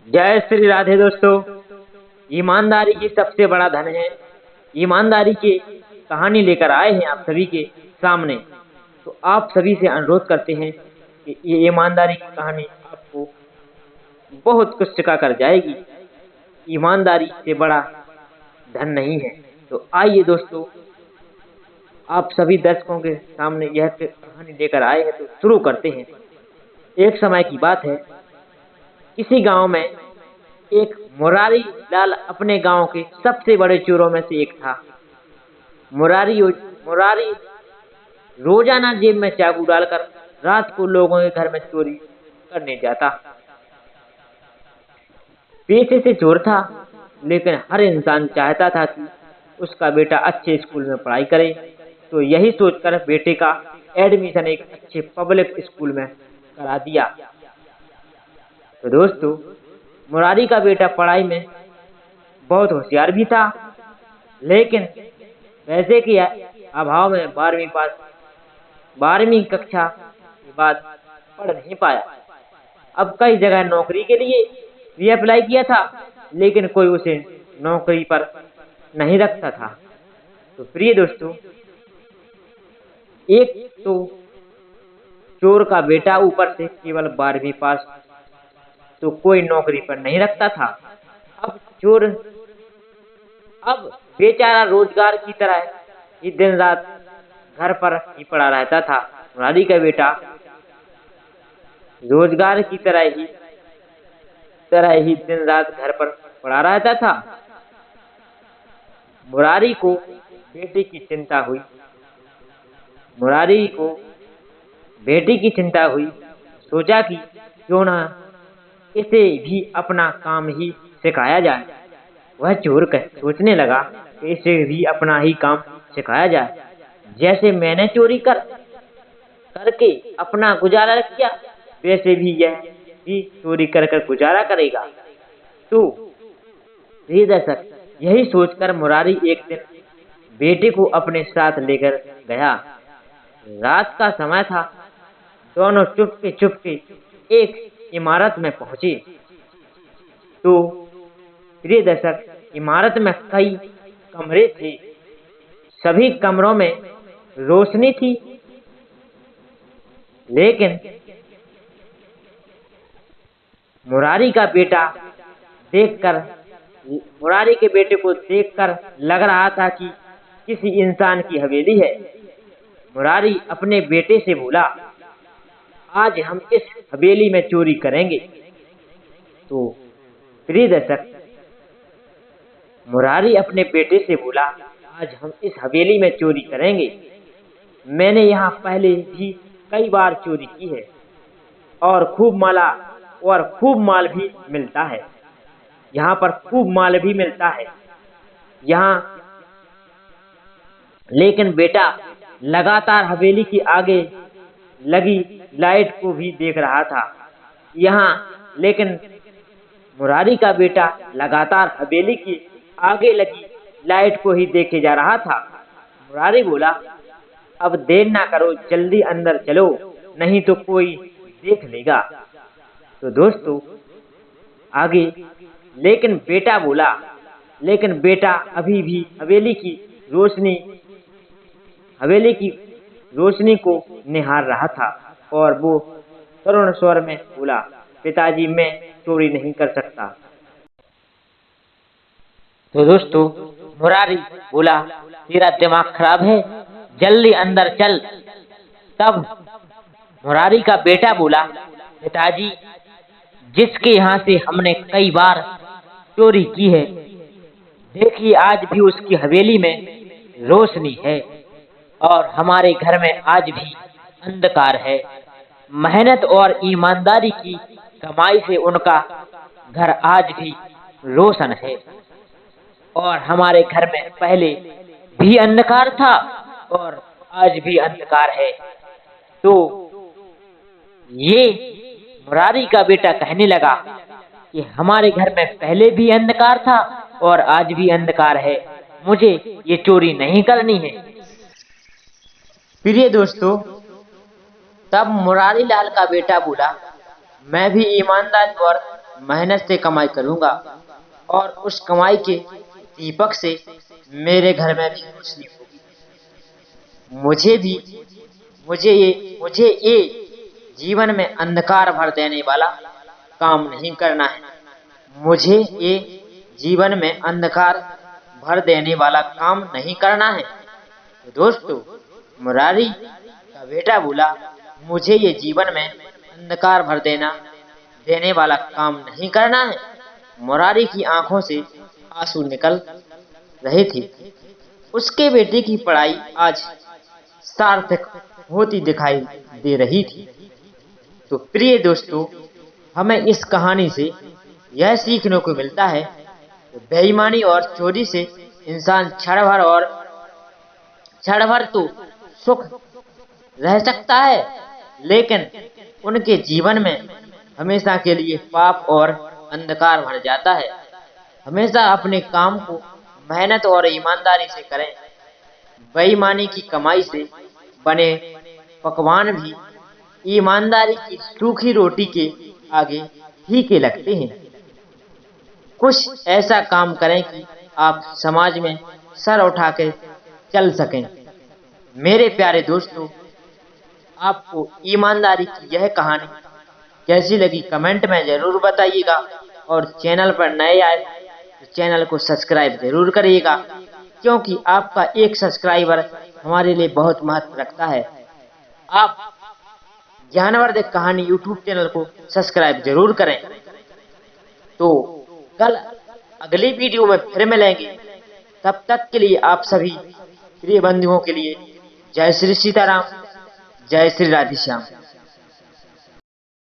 जय श्री राधे दोस्तों। ईमानदारी ही सबसे बड़ा धन है। ईमानदारी की कहानी लेकर आए हैं आप सभी के सामने। तो आप सभी से अनुरोध करते हैं कि ये ईमानदारी की कहानी आपको बहुत कुछ सिखा कर जाएगी। ईमानदारी से बड़ा धन नहीं है। तो आइए दोस्तों, आप सभी दर्शकों के सामने यह कहानी लेकर आए हैं, तो शुरू करते हैं। एक समय की बात है, किसी गांव में एक मुरारी लाल अपने गांव के सबसे बड़े चोरों में से एक था। मुरारी रोजाना जेब में चाकू डालकर रात को लोगों के घर में चोरी करने जाता। पेशे से चोर था, लेकिन हर इंसान चाहता था कि उसका बेटा अच्छे स्कूल में पढ़ाई करे। तो यही सोचकर बेटे का एडमिशन एक अच्छे पब्लिक स्कूल में करा दिया। तो दोस्तों, मुरारी का बेटा पढ़ाई में बहुत होशियार भी था, लेकिन पैसे के अभाव में 12वीं कक्षा के बाद पढ़ नहीं पाया। अब कई जगह नौकरी के लिए भी अप्लाई किया था, लेकिन कोई उसे नौकरी पर नहीं रखता था। तो प्रिय दोस्तों, एक तो चोर का बेटा, ऊपर से केवल 12वीं पास, तो कोई नौकरी पर नहीं रखता था। अब बेचारा रोजगार की तरह ही दिन रात घर पर ही पड़ा रहता था। मुरारी का बेटा रोजगार की तरह ही दिन रात घर पर पड़ा रहता था। मुरारी को बेटे की चिंता हुई। सोचा कि क्यों ना इसे भी अपना काम ही सिखाया जाए। वह चोर सोचने लगा कि इसे भी अपना ही काम सिखाया जाए। जैसे मैंने चोरी करके अपना गुजारा किया, वैसे भी यह भी चोरी कर गुजारा करेगा। तो प्रिय दर्शक, यही सोचकर मुरारी एक दिन बेटे को अपने साथ लेकर गया। रात का समय था। दोनों चुपके एक इमारत में पहुंचे। तो प्रिय दर्शक, इमारत में कई कमरे थे। सभी कमरों में रोशनी थी, लेकिन मुरारी के बेटे को देखकर लग रहा था कि किसी इंसान की हवेली है। मुरारी अपने बेटे से बोला, आज हम इस हवेली में चोरी करेंगे। तो प्रिय दर्शक, मुरारी अपने बेटे से बोला, आज हम इस हवेली में चोरी करेंगे। मैंने यहाँ पहले भी कई बार चोरी की है और खूब माल भी मिलता है। यहाँ पर खूब माल भी मिलता है यहाँ। लेकिन बेटा लगातार हवेली की आगे लगी लाइट को भी देख रहा था यहाँ। लेकिन मुरारी का बेटा लगातार हवेली की आगे लगी लाइट को ही देखे जा रहा था। मुरारी बोला, अब देर ना करो, जल्दी अंदर चलो, नहीं तो कोई देख लेगा। तो दोस्तों आगे लेकिन बेटा अभी भी हवेली की रोशनी को निहार रहा था और वो करुण स्वर में बोला, पिताजी, मैं चोरी नहीं कर सकता। तो दोस्तों मुरारी बोला, तेरा दिमाग खराब है, जल्दी अंदर चल। तब मुरारी का बेटा बोला, पिताजी, जिसके यहाँ से हमने कई बार चोरी की है, देखिए आज भी उसकी हवेली में रोशनी है और हमारे घर में आज भी अंधकार है। मेहनत और ईमानदारी की कमाई से उनका घर आज भी रोशन है और हमारे घर में पहले भी अंधकार था और आज भी अंधकार है। तो ये मुरारी का बेटा कहने लगा कि हमारे घर में पहले भी अंधकार था और आज भी अंधकार है, मुझे ये चोरी नहीं करनी है। प्रिय दोस्तों, तब मुरारी लाल का बेटा बोला, मैं भी ईमानदारी और मेहनत से कमाई करूंगा और उस कमाई के दीपक से मेरे घर में भी रोशनी होगी। मुझे ये जीवन में अंधकार भर देने वाला काम नहीं करना है। मुझे ये जीवन में अंधकार भर देने वाला काम नहीं करना है। तो दोस्तों, मुरारी का बेटा बोला, मुझे ये जीवन में अंधकार भर देने वाला काम नहीं करना है। मुरारी की आंखों से आंसू निकल रहे थे। उसके बेटे की पढ़ाई आज सार्थक होती दिखाई दे रही थी। तो प्रिय दोस्तों, हमें इस कहानी से यह सीखने को मिलता है कि बेईमानी और चोरी से इंसान क्षण भर तो सुख रह सकता है, लेकिन उनके जीवन में हमेशा के लिए पाप और अंधकार भर जाता है। हमेशा अपने काम को मेहनत और ईमानदारी से करें। बेईमानी की कमाई से बने पकवान भी ईमानदारी की सूखी रोटी के आगे फीके लगते हैं। कुछ ऐसा काम करें कि आप समाज में सर उठा के चल सकें। मेरे प्यारे दोस्तों, आपको ईमानदारी की यह कहानी कैसी लगी कमेंट में जरूर बताइएगा, और चैनल पर नए आए तो चैनल को सब्सक्राइब जरूर करिएगा, क्योंकि आपका एक सब्सक्राइबर हमारे लिए बहुत महत्व रखता है। आप ज्ञानवर्धक कहानी यूट्यूब चैनल को सब्सक्राइब जरूर करें। तो कल अगली वीडियो में फिर मिलेंगे। तब तक के लिए आप सभी प्रिय बंधुओं के लिए जय श्री सीताराम, जय श्री राधेश्याम।